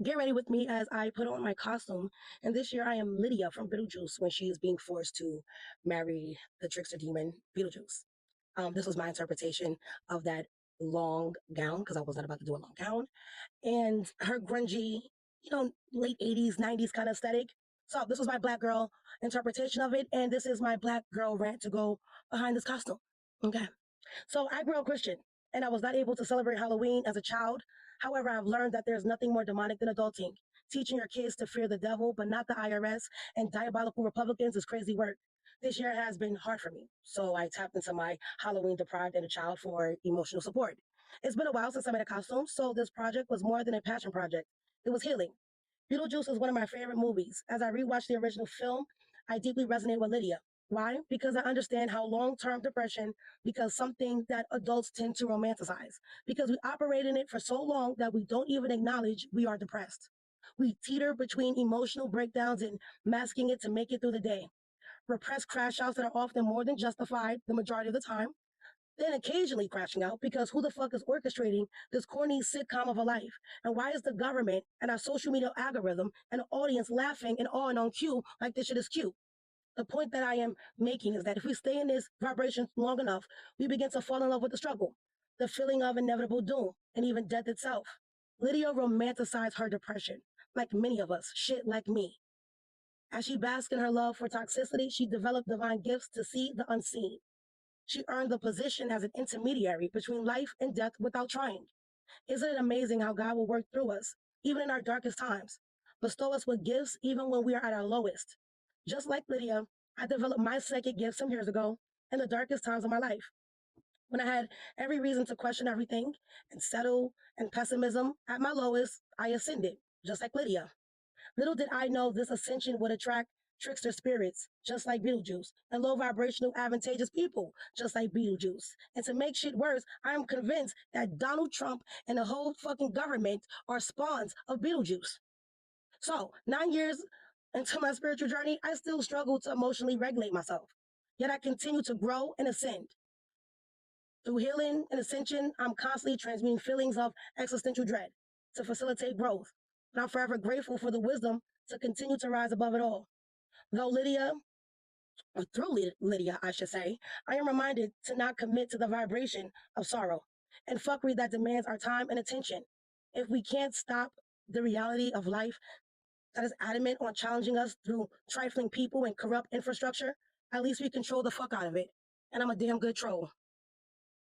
Get ready with me as I put on my costume. And this year I am Lydia from Beetlejuice when she is being forced to marry the trickster demon Beetlejuice. This was my interpretation of that long gown because I was not about to do a long gown and her grungy, late 80s, 90s kind of aesthetic. So this was my black girl interpretation of it. And this is my black girl rant to go behind this costume. Okay. So I grew up Christian and I was not able to celebrate Halloween as a child. However, I've learned that there's nothing more demonic than adulting. Teaching your kids to fear the devil, but not the IRS and diabolical Republicans is crazy work. This year has been hard for me. So I tapped into my Halloween deprived inner child for emotional support. It's been a while since I made a costume, so this project was more than a passion project. It was healing. Beetlejuice is one of my favorite movies. As I rewatched the original film, I deeply resonate with Lydia. Why? Because I understand how long-term depression becomes something that adults tend to romanticize. Because we operate in it for so long that we don't even acknowledge we are depressed. We teeter between emotional breakdowns and masking it to make it through the day. Repressed crash outs that are often more than justified the majority of the time, then occasionally crashing out because who the fuck is orchestrating this corny sitcom of a life? And why is the government and our social media algorithm and the audience laughing and on cue like this shit is cute? The point that I am making is that if we stay in this vibration long enough, we begin to fall in love with the struggle, the feeling of inevitable doom, and even death itself. Lydia romanticized her depression, like many of us, shit like me. As she basked in her love for toxicity, she developed divine gifts to see the unseen. She earned the position as an intermediary between life and death without trying. Isn't it amazing how God will work through us, even in our darkest times, bestow us with gifts even when we are at our lowest? Just like Lydia, I developed my psychic gift some years ago in the darkest times of my life, when I had every reason to question everything and settle in pessimism. At my lowest, I ascended, just like Lydia. Little did I know this ascension would attract trickster spirits, just like Beetlejuice, and low vibrational advantageous people, just like Beetlejuice. And to make shit worse, I am convinced that Donald Trump and the whole fucking government are spawns of Beetlejuice. So, 9 years into my spiritual journey, I still struggle to emotionally regulate myself. Yet I continue to grow and ascend. Through healing and ascension, I'm constantly transmuting feelings of existential dread to facilitate growth. And I'm forever grateful for the wisdom to continue to rise above it all. Though Lydia, or through Lydia, I should say, I am reminded to not commit to the vibration of sorrow and fuckery that demands our time and attention. If we can't stop the reality of life that is adamant on challenging us through trifling people and corrupt infrastructure, at least we control the fuck out of it. And I'm a damn good troll.